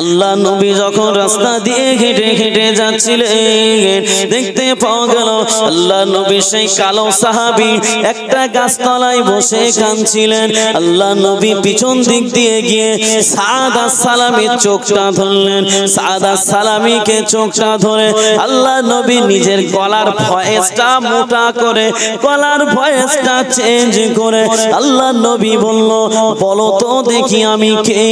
আল্লাহ নবী যখন রাস্তা দিয়ে হেঁটে হেঁটে যাচ্ছিলেন, দেখতে পাওয়া গেল আল্লাহ নবী সেই কালো সাহাবী একটা গাছতলায় বসে কাঁদছিলেন। আল্লাহ নবী পিছন দিক দিয়ে গিয়ে সাদ আস-সালামীর চোখটা ধরলেন। সাদ আস-সালামীকে চোখটা ধরে আল্লাহ নবী নিজের গলার ভয়েসটা মোটা করে, গলার ভয়েসটা চেঞ্জ করে আল্লাহ নবী বলল, বলো তো দেখি আমি কে?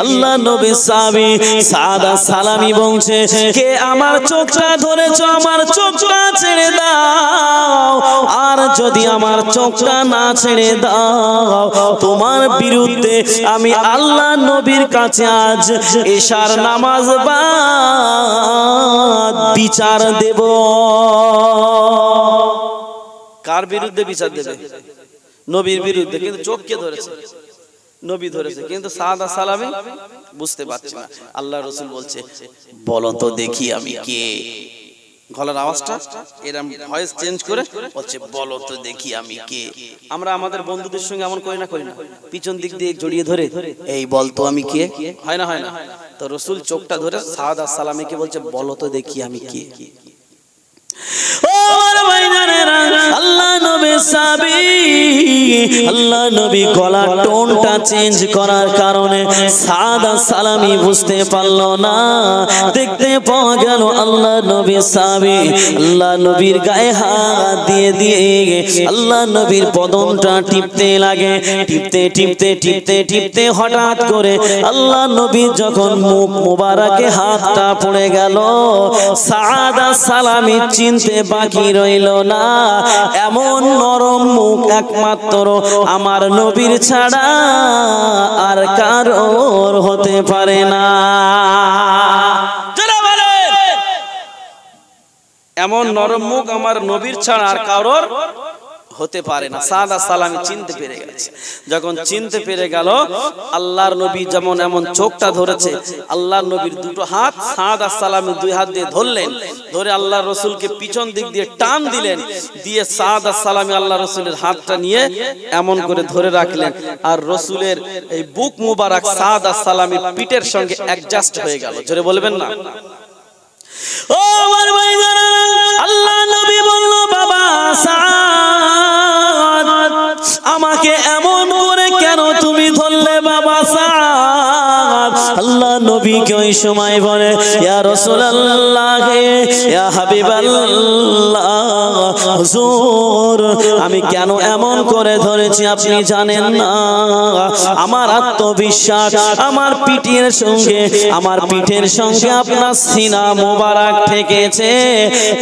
আল্লাহ নবী সাহাবী সাদ আস-সালামী বলছে, কে আমার চোখটা ধরেছো আমার চোখটা ছেড়ে দাও, আর যদি আমার চোখটা না ছেড়ে দাও তোমার বিরুদ্ধে আমি আল্লাহ নবীর কাছে আজ এশার নামাজ বাদ বিচার দেব। কার বিরুদ্ধে বিচার দেবে? নবীর বিরুদ্ধে। কিন্তু চোখ কে ধরেছে? নবী ধরেছে, কিন্তু সাদ আস-সালামী বুঝতে পারছে না। আল্লাহ রাসূল বলছে, বলো তো দেখি আমি কে? গলার আওয়াজটা এরকম ভয়েস চেঞ্জ করে বলছে, বলো তো দেখি আমি কে? আমরা আমাদের বন্ধুদের সঙ্গে এমন করি না পিছন দিক দিয়ে জড়িয়ে ধরে এই বল তো আমি কে? হয় না? তো রাসূল চোখটা ধরে সাদ আস-সালামীকে বলছে, বলো তো দেখি আমি কে? আল্লাহ নবী সাহাবী, আল্লাহ নবী গলার টোনটা চেঞ্জ করার কারণে সাদ আস-সালামী বুঝতে পারল না। দেখতে পাওয়া গেল আল্লাহ নবী সাহাবী আল্লাহ নবীর গায়ে হাত দিয়ে দিয়ে আল্লাহ নবীর বদনটা টিপতে লাগে। টিপতে হঠাৎ করে আল্লাহ নবী যখন মুখ মোবারকে হাতটা পড়ে গেল, সাদ আস-সালামী চিনতে বাকি রইল না, এমন নরম মুখ একমাত্র আমার নবীর ছাড়া আর কারোর হতে পারে না। এমন নরম মুখ আমার নবীর ছাড়া আর কারোর হতে পারে না। সাদ আস-সালামী চিনতে পেরে গেছে। যখন চিনতে পেরে গেল আল্লাহর নবী যেমন এমন চোখটা ধরেছে, আল্লাহর নবীর দুটো হাত সাদ আস-সালামী দুই হাত দিয়ে ধরলেন, ধরে আল্লাহর রাসূলকে পিছন দিক দিয়ে টান দিলেন, দিয়ে সাদ আস-সালামী আল্লাহর রাসূলের হাতটা নিয়ে এমন করে ধরে রাখলেন, আর রাসূলের এই বুক মুবারক সাদ আস-সালামীর পিঠের সঙ্গে অ্যাডজাস্ট হয়ে গেল। জোরে বলবেন না? ও আমার ভাইজান, আল্লাহ নবী বলল, বাবা সাদ, আমাকে এমন করে কেন তুমি ধরলে বাবা সাদ? আল্লাহ নবীকে ওই সময় বলে, ইয়া রাসূলুল্লাহ, ইয়া হাবিবাল্লাহ, হুজুর আমি কেন এমন করে ধরেছি আপনি জানেন না? আমার আত্মবিশ্বাস আমার পিঠের সঙ্গে আপনার সিনা মোবারক ঠেকেছে।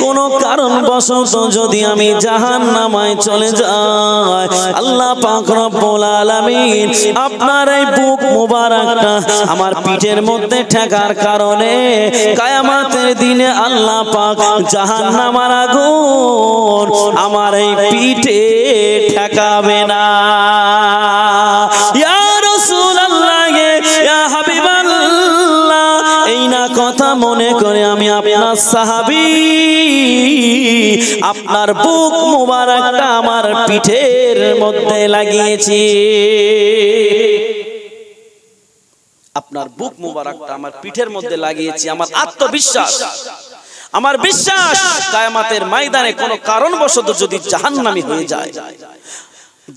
কোন কারণবশত যদি আমি জাহান্নামায় চলে যাই, আল্লাহ পাক রব্বুল আলামিন আপনার এই বুক মোবারকটা আমার পিঠের মধ্যে ঠেকার কারণে কিয়ামতের দিনে আল্লাহ পাক জাহান্নামের আগুন আমার এই পিঠে ঠেকাবে না। ইয়া রাসূলুল্লাহ, ইয়া হাবিবাল্লাহ, এই না কথা মনে করে আমি আপনার সাহাবী, আপনার বুক মুবারকটা আমার পিঠের মধ্যে লাগিয়েছি। আপনার বুক মুবারকটা আমার পিঠের মধ্যে লাগিয়েছি। আমার আত্মবিশ্বাস, আমার বিশ্বাস কিয়ামতের ময়দানে কোনো কারণবশত যদি জাহান্নামী হয়ে যায়,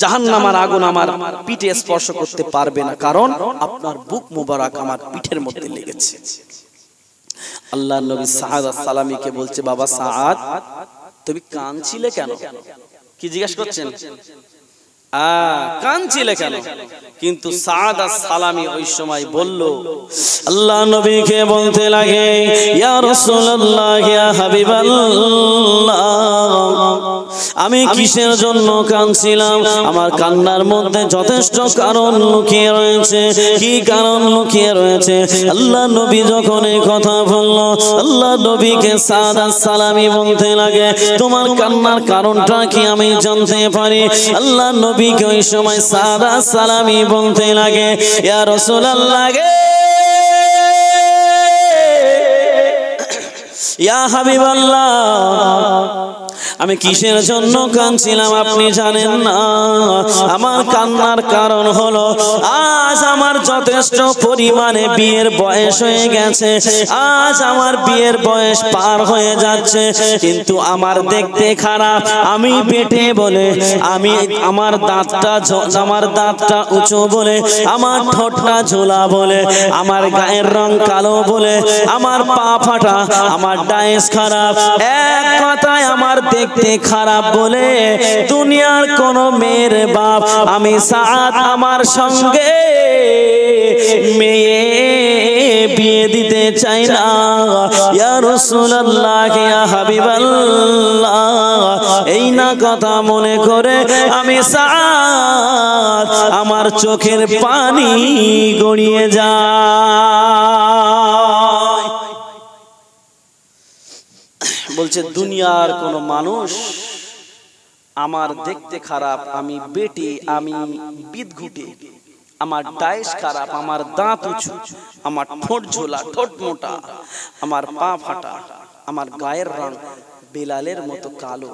জাহান্নামের আগুন আমার পিঠে স্পর্শ করতে পারবে না, কারণ আপনার বুক মুবারক আমার পিঠের মধ্যে লেগেছে। আল্লাহ নবী সাদ আস-সালামীকে বলছে, বাবা সাদ, তুমি কাঁদছিলে কেন? কি জিজ্ঞাসা করছেন? কাঁদছিলে কেন? কিন্তু সাদ আস-সালামী ওই সময় বলল, আল্লাহ নবীকে বলতে লাগে, ইয়া রাসূলুল্লাহ, ইয়া হাবিবাল্লাহ, আমি কিসের জন্য কাঁদছিলাম? আমার কান্নার মধ্যে যথেষ্ট কারণ লুকিয়ে রয়েছে। কি কারণ লুকিয়ে রয়েছে? আল্লাহ নবী যখন এই কথা বলল, আল্লাহ নবীকে সাদ আস-সালামী বলতে লাগে, তোমার কান্নার কারণটা কি আমি জানতে পারি? আল্লাহ নবীকে ওই সময় সাদ আস-সালামী বলতে লাগে, ইয়া রাসূলুল্লাহ, ইয়া হাবিবাল্লাহ, আমি কিসের জন্য কাঁদছিলাম আপনি জানেন না? আমার কান্নার কারণ হলো আজ আমার যথেষ্ট পরিমাণে বিয়ের বয়স হয়ে গেছে, আজ আমার বিয়ের বয়স পার হয়ে যাচ্ছে, কিন্তু আমার দেখতে খারাপ, আমি বেটে বলে, আমি আমার দাঁতটা উঁচু বলে, আমার ঠোঁটটা ঝোলা বলে, আমার গায়ের রং কালো বলে, আমার পা ফাটা, আমার ডায়েস খারাপ, এক কথায় আমার দেখতে খারাপ বলে দুনিয়ার কোন মেয়ের বাপ আমি সাদ আমার সঙ্গে মেয়ে বিয়ে দিতে চাই না। ইয়া রাসূলুল্লাহ ইয়া হাবিবাল্লাহ, এই না কথা মনে করে আমি সাদ আমার চোখের পানি গড়িয়ে যায়। বলছে দুনিয়ার কোন মানুষ আমার দেখতে খারাপ, আমি বেটে, আমি বিদঘুটে, আমার ডায়েস খারাপ, আমার দাঁত উঁচু, আমার ঠোঁট ঝোলা, ঠোঁট মোটা, আমার পা ফাটা, আমার গায়ের রং বেলালের মতো কালো,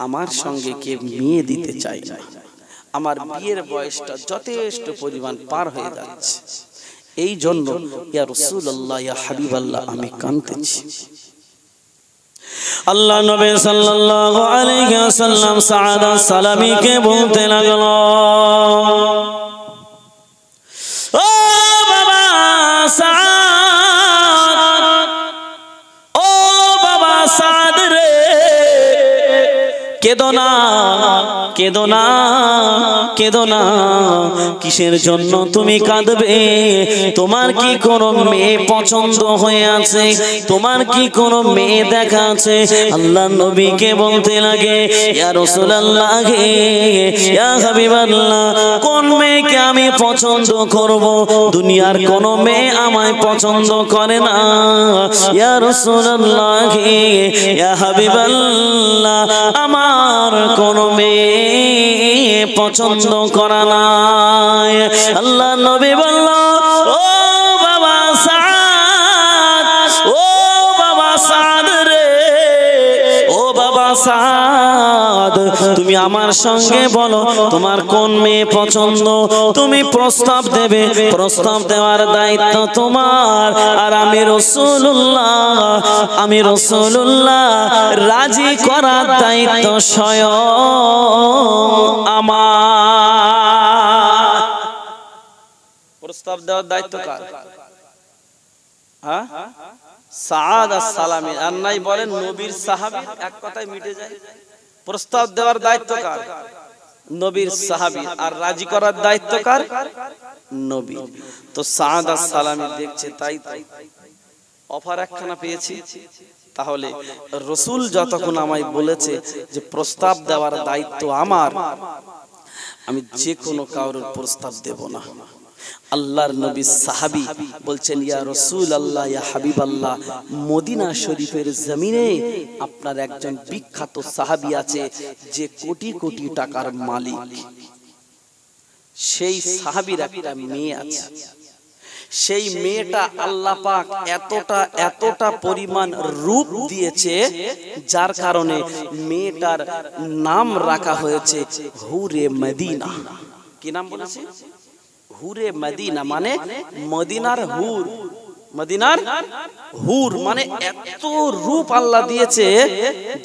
আমার সঙ্গে কে মেয়ে দিতে চাই না। আমার বিয়ের বয়সটা যথেষ্ট পরিমাণ পার হয়ে যাচ্ছে, এই জন্য ইয়া রাসূলুল্লাহ ইয়া হাবিবাল্লাহ আমি কাঁদতেছি। আল্লাহ নবী সাল্লাল্লাহু আলাইহি ওয়াসাল্লাম সাআদ সালামীকে বলতে লাগলো, ও বাবা সাআদ, ও বাবা সাআদ রে, কেঁদো না, কেঁদো না, কেঁদো না, কিসের জন্য তুমি কাঁদবে? তোমার কি কোনো মেয়ে পছন্দ হয়ে আছে? তোমার কি কোনো মেয়ে দেখা আছে? আল্লাহ নবীকে বলতে লাগে, ইয়া রাসূলুল্লাহ ইয়া হাবিবাল্লাহ, কোন মেয়েকে আমি পছন্দ করব? দুনিয়ার কোন মেয়ে আমায় পছন্দ করে না। ইয়া রাসূলুল্লাহ ইয়া হাবিবাল্লাহ, আমার কোন মেয়ে পছন্দ করা নাই। আল্লাহ নবী বলল, ও বাবা সাআদ, ও বাবা সাআদ রে, ও বাবা সাআদ, তুমি আমার সঙ্গে বলো তোমার কোন মেয়ে পছন্দ, তুমি প্রস্তাব দেবে, প্রস্তাব দেওয়ার দায়িত্ব তোমার, আর আমি রাসূলুল্লাহ রাজি করার দায়িত্ব স্বয়ং আমার। প্রস্তাব দেওয়ার দায়িত্ব কার? হ্যাঁ, সাআদ আস-সালামী। আর নাই বলেন নবীর সাহাবী, এক কথায় মিটে যায়। প্রস্তাব দেওয়ার দায়িত্ব কার? নবীর সাহাবী। আর রাজি করার দায়িত্ব কার? নবী। তো সাআদ আস-সালামী দেখছে তাই অফার একখানা পেয়েছি, তাহলে রাসূল যতক্ষণ আমায় বলেছে যে প্রস্তাব দেওয়ার দায়িত্ব আমার, আমি যে কোনো কারোর প্রস্তাব দেব না। আল্লাহর নবী সাহাবী বলছেন, ইয়া রাসূলুল্লাহ ইয়া হাবিবাল্লাহ, মদিনা শরীফের জমিনে আপনার একজন বিখ্যাত সাহাবী আছে যে কোটি কোটি টাকার মালিক, সেই সাহাবীর একটা মেয়ে আছে, সেই মেয়েটা আল্লাহ পাক এতটা পরিমাণ রূপ দিয়েছে, যার কারণে মেয়েটার নাম রাখা হয়েছে হুরে মদিনা। কি নাম বলেছে? হুরে মদিনা, মানে মদিনার হুর। মদিনার হুর মানে এত রূপ আল্লাহ দিয়েছে,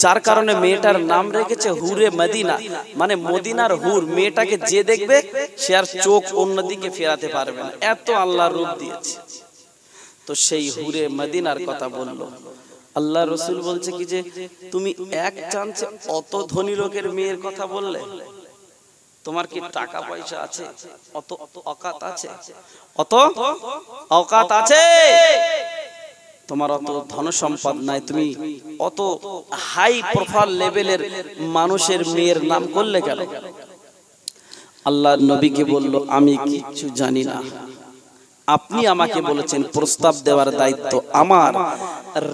যার কারণে মেয়েটার নাম রেখেছে হুরে মদিনা, মানে মদিনার হুর। মেয়েটাকে যে দেখবে সে আর চোখ অন্যদিকে ফেরাতে পারবে না, এত আল্লাহ রূপ দিয়েছে। তো সেই হুরে মদিনার কথা বললো। আল্লাহ রাসূল বলছে কি যে তুমি এক চান্সে অত ধনী লোকের মেয়ের কথা বললে, তোমার কি টাকা পয়সা আছে? অত অকাত আছে? অত অকাত আছে? তোমার অত ধন সম্পদ নাই, তুমি অত হাই প্রোফাইল লেভেলের মানুষের মেয়ের নাম করলে কেন? আল্লাহর নবীকে বলল, আমি কিছু জানি না, আপনি আমাকে বলেছেন প্রস্তাব দেওয়ার দায়িত্ব আমার,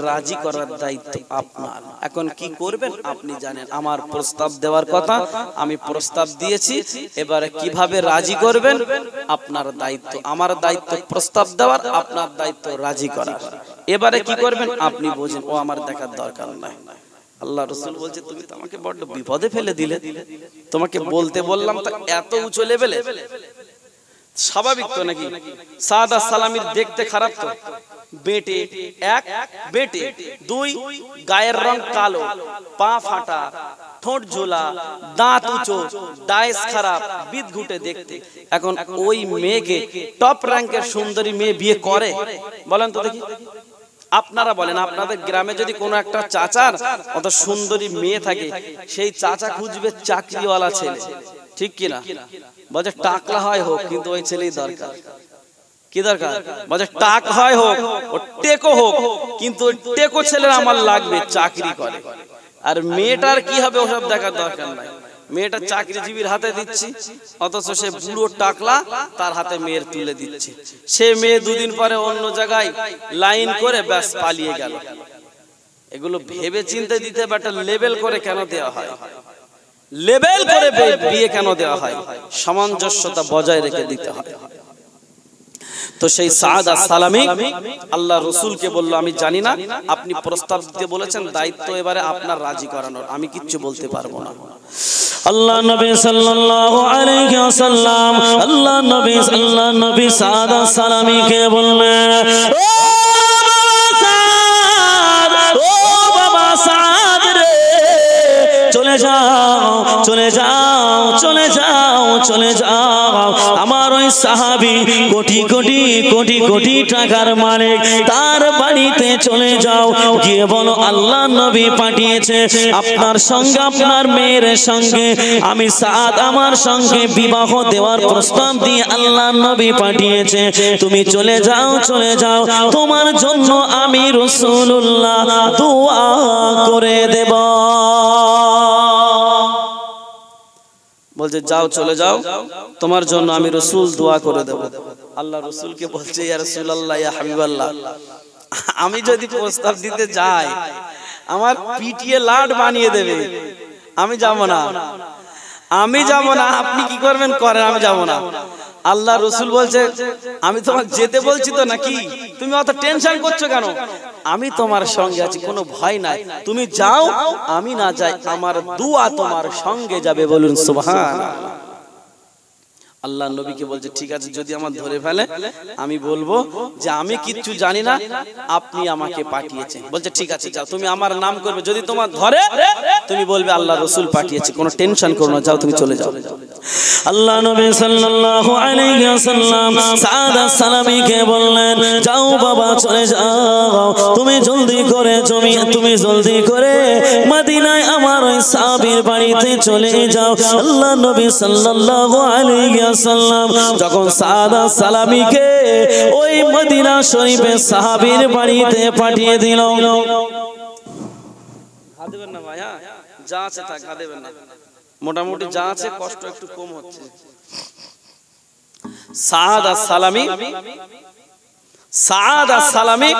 রাজি করার দায়িত্ব আপনার। এখন কি করবেন আপনি জানেন। আমার প্রস্তাব দেওয়ার কথা, আমি প্রস্তাব দিয়েছি, এবারে কিভাবে রাজি করবেন আপনার দায়িত্ব। আমার দায়িত্ব প্রস্তাব দেওয়ার, আপনার দায়িত্ব রাজি করার। এবারে কি করবেন আপনি বোঝেন, ও আমার দেখার দরকার নাই। আল্লাহ রাসূল বলছে তুমি তো আমাকে বড় বিপদে ফেলে দিলে, তোমাকে বলতে বললাম তা এত উঁচু লেভেলে। স্বাভাবিক তো নাকি? সাদা সালামির দেখতে খারাপ তো, বেটে এক, বেটে দুই, গায়ের রং কালো, পা ফাটা, ঠোঁট ঝোলা, দাঁত উঁচু, ডাইস খারাপ, বিদ ঘুটে দেখতে। এখন ওই মেয়েকে টপ র্যাঙ্কের সুন্দরী মেয়ে বিয়ে করে? বলেন তো দেখি, আপনারা বলেন। আপনাদের গ্রামে যদি কোনো একটা চাচার অত সুন্দরী মেয়ে থাকে, সেই চাচা খুঁজবে চাকরিওয়ালা ছেলে, ঠিক কিনা? বলছে টাকলা হয় হোক, কিন্তু ওই ছেলেই দরকার। কি দরকার? বলছে টাক হয় হোক, ও টেকো হোক, কিন্তু ওই টেকো ছেলের আমার লাগবে, চাকরি করে। আর মেয়েটার কি হবে ওসব দেখার দরকার নাই। মেয়েটা চাকরিজীবীর হাতে দিচ্ছি, অথচ সে বুড়ো টাকলা, তার হাতে মেয়ের তুলে দিচ্ছে। সে মেয়ে দুদিন পরে অন্য জায়গায় লাইন করে ব্যাস পালিয়ে গেল। এগুলো ভেবে চিন্তে দিতে বা একটা লেবেল করে কেন দেওয়া হয়? লেবেল করে বিয়ে কেন দেওয়া হয়? সামঞ্জস্যতা বজায় রেখে দিতে হয়। তো সেই সাদ সালামি আল্লাহ রসুলকে বলল, আমি জানি না, আপনি প্রস্তাব দিতে বলেছেন, দায়িত্ব এবারে আপনার রাজি করানোর, আমি কিচ্ছু বলতে পারবো না। আল্লাহ নবী সাল্লাল্লাহু আলাইহি ওয়াসাল্লাম আল্লাহ নবী সাদ সালামিকে বললেন, ও সাদ, ও বাবা সাদ রে, চলে যাও, চলে যাও, চলে যাও, চলে যাও। আমার ওই সাহাবী কোটি কোটি কোটি কোটি টাকার মালিক, তার বাড়িতে চলে যাও, গিয়ে বলো আল্লাহ নবী পাঠিয়েছে আপনার সঙ্গে, আপনার মেয়ের সঙ্গে আমি সাদ আমার সঙ্গে বিবাহ দেওয়ার প্রস্তাব দিয়ে আল্লাহ নবী পাঠিয়েছে, তুমি চলে যাও, চলে যাও, তোমার জন্য আমি রাসূলুল্লাহ দোয়া করে দেব। বলছে যাও, চলে যাও, তোমার জন্য আমি রাসূল দোয়া করে দেব। আল্লাহ রাসূলকে বলছে, ইয়া রাসূলুল্লাহ, ইয়া হাবিবাল্লাহ, আমি যদি প্রস্তাব দিতে যাই আমার পিটিয়ে লাট বানিয়ে দেবে, আমি যাব না, আমি যাব না। আপনি কি করবেন করেন, আমি যাব না। আল্লাহ রসুল বলছে, আমি তোমাকে যেতে বলছি তো নাকি, তুমি অত টেনশন করছো কেন? আমি তোমার সঙ্গে আছি, কোনো ভয় নাই, তুমি যাও, আমি না যাই, আমার দোয়া তোমার সঙ্গে যাবে। বলুন সুবহানাল্লাহ। আল্লাহ নবীকে বলছে, ঠিক আছে, যদি আমার ধরে ফেলে আমি বলবো যে আমি কিচ্ছু জানি না, আপনি আমাকে পাঠিয়েছেন। বলছে ঠিক আছে, যাও, তুমি আমার নাম করবে, যদি তোমার ধরে তুমি বলবে আল্লাহ রাসূল পাঠিয়েছে, কোনো টেনশন করো না, যাও, তুমি চলে যাও। আল্লাহ নবী সাল্লাল্লাহু আলাইহি ওয়াসাল্লাম সাদ সালামিকে বললেন, যাও বাবা, চলে যাও, তুমি জলদি করে তুমি জলদি করে মদিনায় আমার ওই সাহাবীর বাড়িতে চলে যাও। আল্লাহ নবী সাল্লাল্লাহু আলাইহি ওয়াসাল্লাম যখন সাদ সালামিকে ওই মদিনা শরীফে সাহাবীর বাড়িতে পাঠিয়ে দিল। হাত দেবেন না ভাই, যা আছে তা হাত দেবেন না, মোটামুটি যা আছে, কষ্ট একটু কম হচ্ছে। সাদ সালামি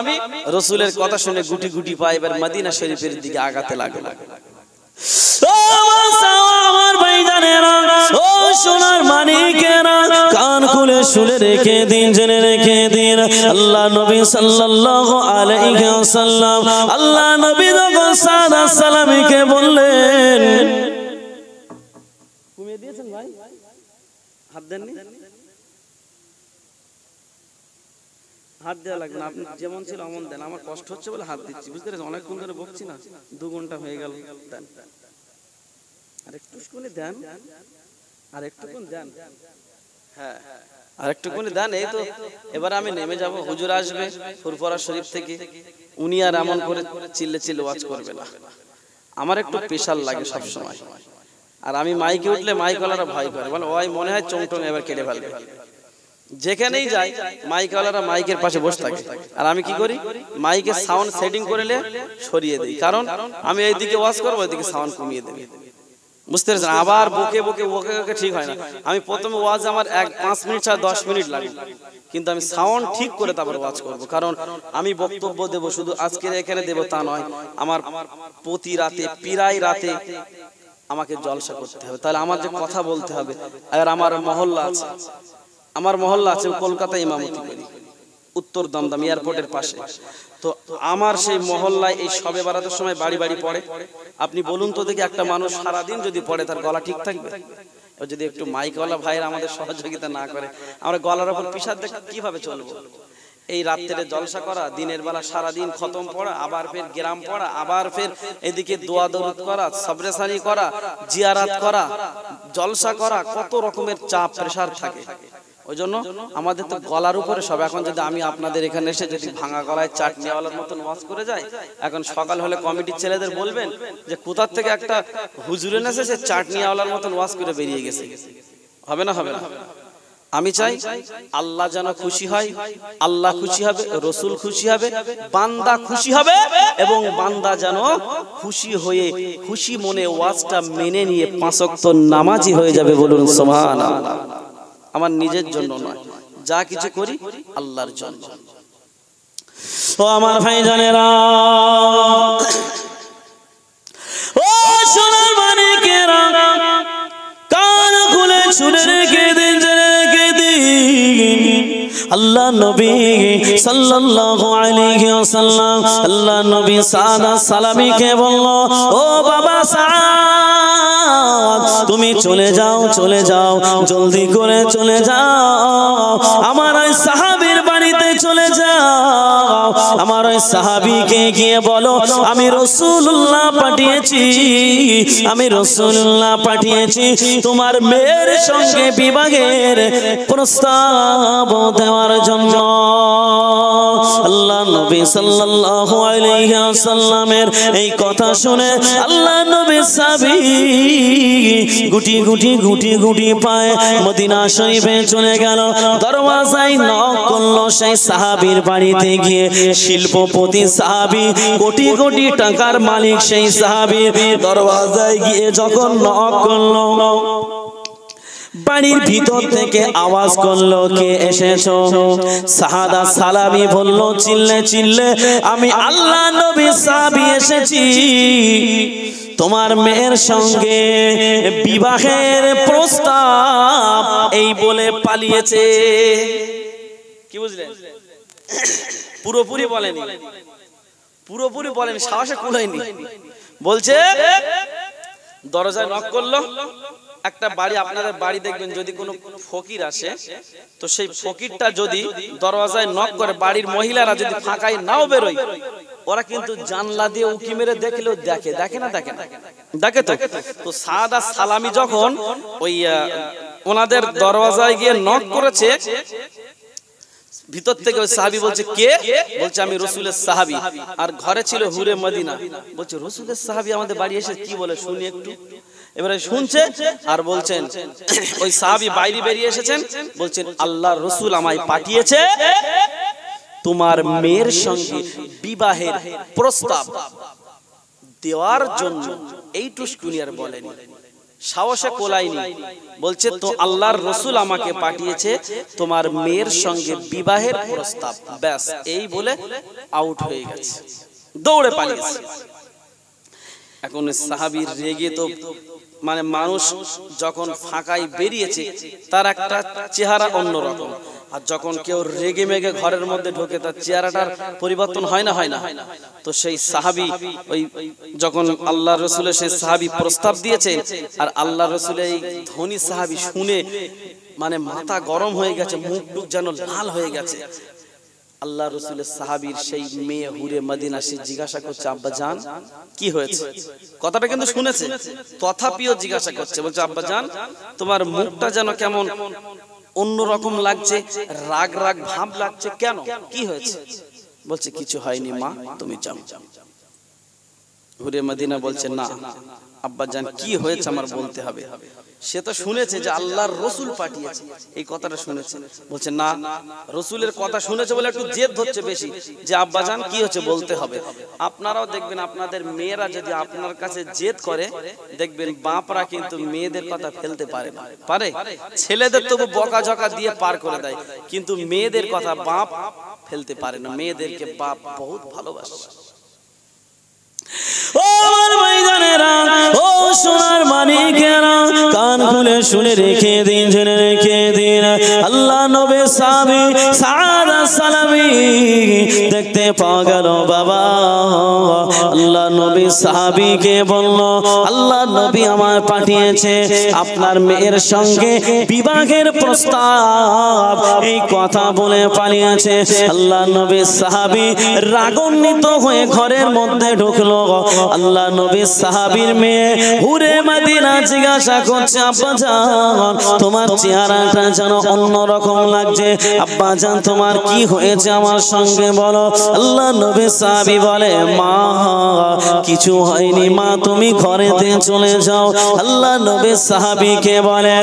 রাসূলের কথা শুনে গুটি গুটি পায়ে এবার মদিনা শরীফের দিকে আগাতে লাগলো। আমার ভাইজানেরা, ও সোনার মানিকেরা, কান খুলে শুনে রেখে দিন, জেনে রেখে দিন। আল্লাহ নবী সাল্লাল্লাহু আলাইহি ওয়াসাল্লাম আল্লাহ নবী যখন সাদ সালামিকে বললেন, কমিয়ে দিয়েছেন ভাই, হাত দেননি, হাত দেওয়া লাগবে না, আপনি যেমন ছিল অমন দেন। আমার কষ্ট হচ্ছে বলে হাত দিচ্ছি, বুঝতে পেরেছেন? অনেকক্ষণ ধরে বকছি না, 2 ঘন্টা হয়ে গেল। দেন, আর একটু কোণে দেন, আর একটু কোণ দেন, হ্যাঁ, আর একটু কোণে দেন। এই তো এবার আমি নেমে যাব, হুজুর আসবে ফুরফুরা শরীফ থেকে, উনি আর এমন করে চিল্লে চিল্লে ওয়াজ করবে না। আমার একটু প্রেশার লাগে সব সময়, আর আমি মাইকে উঠলে মাইকওয়ালারা ভয় করে, বলে ওই মনে হয় চোংটং এবার কেটে ফেলবে। যেখানেই যাই মাইকওয়ালারা মাইকের পাশে বসে থাকে, আর আমি কি করি, মাইকের সাউন্ড সেটিং করে সরিয়ে দিই, কারণ আমি এইদিকে ওয়াজ করবো, ওইদিকে সাউন্ড কমিয়ে দেবে। বুঝতে পেরেছেন? আবার বকে বকে বকে বকে ঠিক হয় না। আমি প্রথমে ওয়াজ আমার 5 মিনিট ছাড়া 10 মিনিট লাগে, কিন্তু আমি সাউন্ড ঠিক করে তারপর ওয়াজ করব, কারণ আমি বক্তব্য দেব শুধু আজকের এখানে দেব তা নয়, আমার প্রতি রাতে প্রায় রাতে আমাকে জলসা করতে হবে। তাহলে আমার যে কথা বলতে হবে, আর আমার মহল্লা আছে, কলকাতায় ইমামতি করি, উত্তর দমদম এয়ারপোর্টের পাশে। তো আমার সেই মহল্লায় এই শবে বারাতের সময় বাড়ি বাড়ি পড়ে। আপনি বলুন তো দেখি, একটা মানুষ সারাদিন যদি পড়ে তার গলা ঠিক থাকবে? যদি একটু মাইকওয়ালা ভাইয়েরা আমাদের সহযোগিতা না করে, আমরা গলার ওপর পিসার দেখে কিভাবে চলবো? এই রাত্রে জলসা করা, দিনের বেলা সারাদিন খতম পড়া, আবার ফের গ্রাম পড়া, আবার ফের এদিকে দোয়া দরুদ করা, সবরেসানি করা, জিয়ারাত করা, জলসা করা, কত রকমের চাপ প্রেসার থাকে। ওই জন্য আমাদের তো গলার উপরে সব। এখন যদি আমি আপনাদের এখানে এসে যদি ভাঙা গলায় চাটনিওয়ালার মতন ওয়াজ করে যাই, এখন সকাল হলে কমিটির ছেলেদের বলবেন যে কোথার থেকে একটা হুজুর এনেছে সে চাটনিওয়ালার মতন ওয়াজ করে বেরিয়ে গেছে। হবে না? হবে না? আমি চাই আল্লাহ যেন খুশি হয়, আল্লাহ খুশি হবে, রসুল খুশি হবে, বান্দা খুশি হবে, এবং বান্দা যেন খুশি হয়ে খুশি মনে ওয়াজটা মেনে নিয়ে 5 ওয়াক্ত নামাজি হয়ে যাবে। বলুন সুবহানাল্লাহ। আমার নিজের জন্য নয়, যা কিছু করি আল্লাহর জন্য। ও আমার ভাইজানেরা, ও সোনার মানিকেরা, কান খুলে শুনে রেখে দিন, রেখে দিন। আল্লাহ নবী সাল্লাল্লাহু আলাইহি ওয়াসাল্লাম, আল্লাহ নবী সাদা সালামীকে বলল, ও বাবা সাদ, তুমি চলে যাও, চলে যাও, জলদি করে চলে যাও, আমার ওই সাহাবীর বাড়িতে চলে যাও, আমার ওই সাহাবীকে গিয়ে বলো আমি রাসূলুল্লাহ পাঠিয়েছি, আমি রাসূলুল্লাহ পাঠিয়েছি তোমার মেয়ের সঙ্গে বিবাহের প্রস্তাব দেওয়ার জন্য। আল্লাহ নবী সাল্লাল্লাহু আলাইহি ওয়াসাল্লামের এই কথা শুনে আল্লাহ নবী সাহাবী গুটি গুটি গুটি গুটি পায়ে মদিনা শরীফে চলে গেল। দরওয়াজায় নক করলো সেই সাহাবীর বাড়িতে গিয়ে। শিল্পপতি সাহাবী, কোটি কোটি টাকার মালিক সেই সাহাবী দরওয়াজায় গিয়ে যখন নক করলো, বাড়ির ভিতর থেকে আওয়াজ করলো, কে এসেছো? সাহাদা সালামি বলল চিল্লে চিল্লে, আমি আল্লাহ নবী সাহাবী এসেছি, তোমার মেয়ের সঙ্গে বিবাহের প্রস্তাব, এই বলে পালিয়েছে। কি বুঝলেন? পুরোপুরি বলেনি, পুরোপুরি বলেনি, সাহসে কুলায়নি। বলছে দরজায় নক করলো। একটা বাড়ি, আপনাদের বাড়ি দেখবেন যদি কোনো ফকির আসে, তো সেই ফকিরটা যদি দরজায় নক করে, বাড়ির মহিলারা যদি ফাঁকায় নাও বেরোয়, ওরা কিন্তু জানলা দিয়ে উকি মেরে দেখলেও দেখে, দেখে না? দেখে না? দেখে তো। তো সাদা সালামি যখন ওই ওনাদের দরজায় গিয়ে নক করেছে, ভিতর থেকে ওই সাহাবী বলছে, কে? বলছে আমি রাসূলের সাহাবী। আর ঘরে ছিল হুরে মদিনা। বলছে রাসূলের সাহাবী আমাদের বাড়ি এসে কি বলে শুনি একটু। এবারে শুনছে আর বলছেন, ওই সাহাবী বাইরে বেরিয়ে এসেছেন, বলছেন আল্লাহর রাসূল আমায় পাঠিয়েছে তোমার মেয়ের সঙ্গে বিবাহের প্রস্তাব দেওয়ার জন্য। এই টুসকুনি আর বলেনি, সাহসে কোলায়নি। বলছে তো আল্লাহর রাসূল আমাকে পাঠিয়েছে তোমার মেয়ের সঙ্গে বিবাহের প্রস্তাব। ব্যাস, এই বলে আউট হয়ে গেছে, দৌড়ে পালিয়েছে। এখন সাহাবীর রেগে তো মানে মানুষ যখন ফাঁকায় বেরিয়েছে তার একটা চেহারা অন্যরকম, আর যখন কেউ রেগে মেগে ঘরের মধ্যে ঢোকে তার চেহারাটার পরিবর্তন হয় না? হয় না? তো সেই সাহাবী ওই যখন আল্লাহ রাসূলের সেই সাহাবী প্রস্তাব দিয়েছে, আর আল্লাহ রাসূলের এই ধনী সাহাবী শুনে মানে মাথা গরম হয়ে গেছে, মুখ টুক যেন লাল হয়ে গেছে। আল্লাহ রাসূলের সাহাবীর সেই মেয়ে হুরে মদিনা সে জিজ্ঞাসা করছে, আব্বা জান কি হয়েছে? কথাটা কিন্তু শুনেছে, তথাপিও জিজ্ঞাসা করছে। বলছে আব্বা জান তোমার মুখটা যেন কেমন অন্যরকম লাগছে, রাগ রাগ ভাব লাগছে, কেন? কি হয়েছে? বলছে কিছু হয়নি মা, তুমি যাও। হুরে মদিনা বলছে না আব্বা জান কি হয়েছে আমার বলতে হবে। সে তো শুনেছে যে আল্লাহর রাসূল পাঠিয়েছে, এই কথাটা শুনেছে। বলছে না, রাসূলের কথা শুনেছে বলে একটু জেদ ধরছে বেশি, যে আব্বা জান কি হচ্ছে বলতে হবে। আপনারাও দেখবেন আপনাদের মেয়েরা যদি আপনার কাছে জেদ করে, দেখবেন বাপরা কিন্তু মেয়েদের কথা ফেলতে পারে না। পারে? ছেলেদের তবু বকাঝকা দিয়ে পার করে দেয়, কিন্তু মেয়েদের কথা বাপ ফেলতে পারে না। মেয়েদেরকে বাপ বহুত ভালোবাসে। ও আমার ভাইজানেরা, ও সোনার মানিকেরা, কান খুলে শুনে রেখে দিন, জেনে রেখে দিন। আল্লাহ নবী সাহাবী সাদা সালামী দেখতে পাওয়া গেল বাবা আল্লাহ নবী সাহাবীকে বলল আল্লাহ নবী আমার পাঠিয়েছে আপনার মেয়ের সঙ্গে বিবাহের প্রস্তাব, এই কথা বলে পালিয়েছে। আল্লাহ নবী সাহাবী রাগান্বিত হয়ে ঘরের মধ্যে ঢুকলো। আল্লাহ নবী সাহাবীর মেয়ে হুরে মদিনা জিজ্ঞাসা করছে আব্বাজান তোমার চেহারাটা যেন অন্যরকম লাগছে, আব্বাজান তোমার কি হয়েছে আমার সঙ্গে বলো। আল্লাহ নবী সাহাবী বলে মা কিছু হয়নি মা, তুমি ঘরেতে চলে যাও। আল্লাহ নবী সাহাবীকে বলে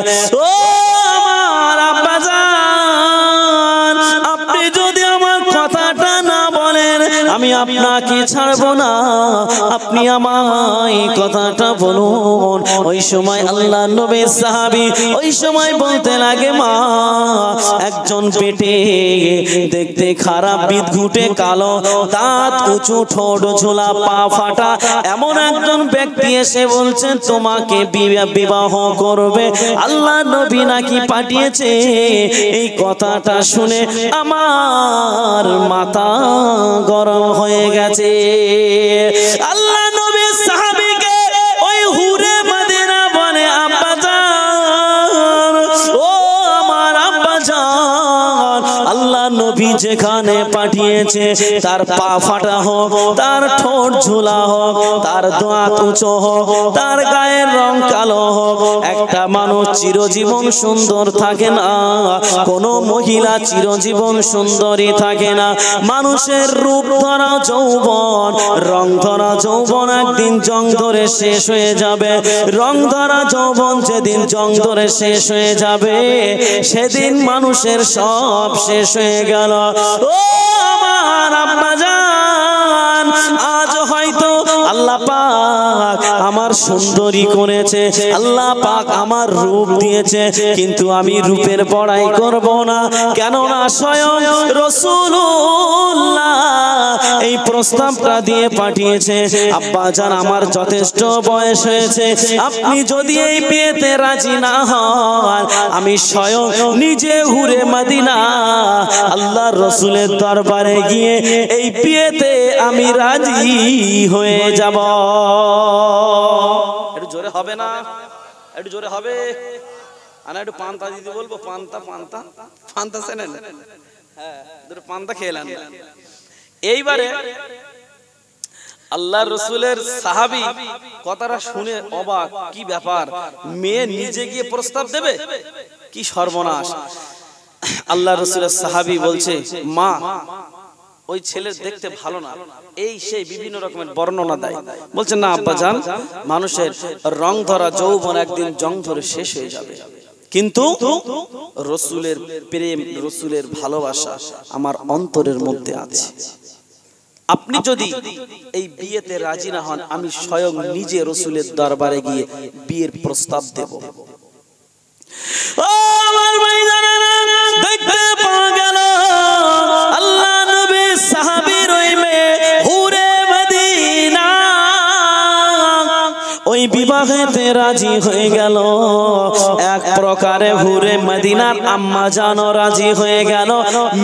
ও আমার আব্বাজান আপনি যদি আমার কথাটা না বলেন আমি আপনাকে ছাড়বো না, আপনি আমায় কথাটা বলুন। ওই সময় আল্লাহ নবী সাহাবী ওই সময় বলতে লাগে মা একজন পেটে দেখতে খারাপ বিদঘুটে কালো দাঁত উঁচু ঠোঁট ঝোলা পা ফাটা এমন একজন ব্যক্তি এসে বলছেন তোমাকে বিবাহ করবে, আল্লাহ নবী নাকি পাঠিয়েছে। এই কথাটা শুনে আমার মাথা গরম হয়ে গেছে। আল্লাহ নবী সাহাবীকে ওই হুরে মদিনা বলে আব্বাজান ও আমার আব্বাজান আল্লাহ নবী যেখানে পাঠিয়েছে তার পা ফাটা হোক, তার ঠোঁট ঝোলা হোক, তার দাঁত উঁচু হোক, তার গায়ের রং কালো হোক, একটা মানুষ চিরজীবন সুন্দর থাকে না, কোনো মহিলা চিরজীবন সুন্দরী থাকে না। মানুষের রূপ ধরা যৌবন রং ধরা যৌবন একদিন জং ধরে শেষ হয়ে যাবে। রং ধরা যৌবন যেদিন জং ধরে শেষ হয়ে যাবে সেদিন মানুষের সব শেষ হয়ে গেল। ও আমার আব্বাজান আজ হয়তো আল্লাহ পাক আমার সুন্দরী করেছে, আল্লাহ পাক আমার রূপ দিয়েছে, কিন্তু আমি রূপের বড়াই করব না, কেননা স্বয়ং রাসূলুল্লাহ এই প্রস্তাবটা দিয়ে পাঠিয়েছে। আব্বাজান আমার যথেষ্ট বয়স হয়েছে, আপনি যদি এই বিয়েতে রাজি না হন আমি স্বয়ং নিজে হুরে মদিনা আল্লাহর রাসূলের দরবারে গিয়ে এই বিয়েতে আমি রাজি হয়ে যাব। একটু জোরে হবে না? একটু জোরে হবে? আর একটু পান্তা দিদি বলবো, পান্তা পান্তা পান্তা চেনেন? হ্যাঁ দুটো পান্তা খেলাম। এইবারে আল্লাহ রসুলের সাহাবী কথাটা শুনে অবাক, কি ব্যাপার মেয়ে নিজে গিয়ে প্রস্তাব দেবে, কি সর্বনাশ। আল্লাহ রসুলের সাহাবী বলছে মা ওই ছেলে দেখতে ভালো না, এই সেই বিভিন্ন রকমের বর্ণনা দেয়। বলছে না আব্বাজান মানুষের রং ধরা যৌবন একদিন জং ধরে শেষ হয়ে যাবে, কিন্তু রসুলের প্রেম রসুলের ভালোবাসা আমার অন্তরের মধ্যে আছে। আপনি যদি এই বিয়েতে রাজি না হন আমি স্বয়ং নিজে রসুলের দরবারে গিয়ে বিয়ের প্রস্তাব দেব। ও আমার ভাইজানেরা দেখতে পাওয়া গেল আল্লাহ নবী সাহাবীর ওই মেয়ে হুরে মদিনা ওই বিবাহেতে রাজি হয়ে গেল। এক প্রকারে হুরে মদিনার আম্মা জানো রাজি হয়ে গেল,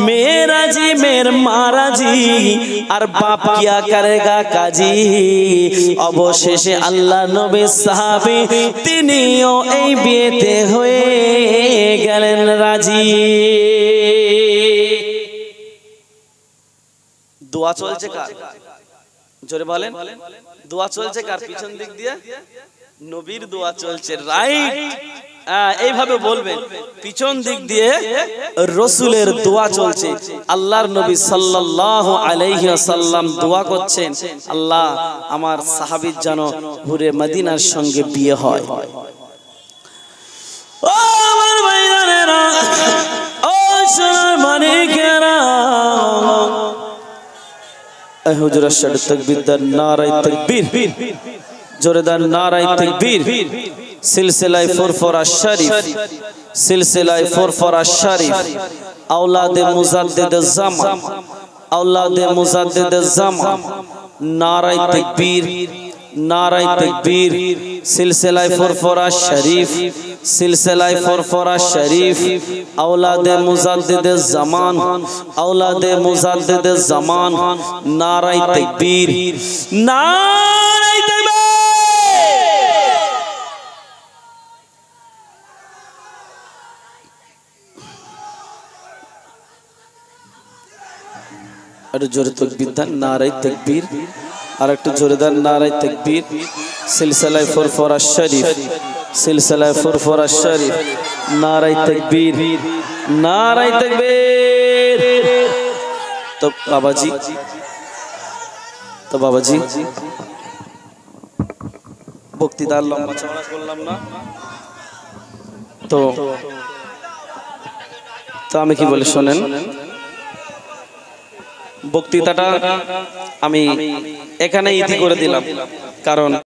মেয়ে রাজি, মেয়ের মা রাজি, আর বাপ কিয়া করেগা কাজী। অবশেষে আল্লাহ নবী সাহাবী তিনিও এই বিয়েতে হয়ে গেলেন রাজি। দোয়া চলছে কার? জোরে বলেন। দোয়া চলছে কার? পিছন দিক দিয়ে নবীর দোয়া চলছে, রাইট। এইভাবে বলবেন, পিছন দিক দিয়ে রসুলের দোয়া চলছে। আল্লাহর নবী সাল্লাল্লাহু আলাইহি ওয়াসাল্লাম দোয়া করছেন, আল্লাহ আমার সাহাবীর যেন হুরে মদিনার সঙ্গে বিয়ে হয়। ও আমার ভাইজানেরা, ও সোনার মানিকেরা, হুজুর আশহাদু তাকবীর দান, নারায়ে তাকবীর, জোরে দান নারায়ে তাকবীর। সিলসিলায়ে ফুরফুরা শরীফ, সিলসিলায়ে ফুরফুরা শরীফ, আওলাদে মুজাদ্দিদ জামান, আওলাদে মুজাদ্দিদ জামান, নারায়ে তাকবীর, নারায়ে তাকবীর, সিলসিলায়ে ফুরফুরা শরীফ, সিলসিলায়ে ফুরফুরা শরীফ, আওলাদে মুজাদ্দিদে জামান, আওলাদে মুজাদ্দিদে জামান, নারায়ে তাকবীর, নারায়ে তাকবীর। একটু জোরে তাকবীর দেন, নারায়ে তাকবীর। আর একটু জোরে দেন, নারায়ে তাকবীর। সিলসিলায়ে ফুরফুরা শরীফ, সিলসিলায়ে ফুরফুরা শরীফ, নারায়ে তাকবীর, নারায়ে তাকবীর। তো বাবাজি বক্তৃতা লম্বা চওড়া করলাম না তো আমি কি বলি শোনেন, বক্তৃতাটা আমি এখানে ইতি করে দিলাম, কারণ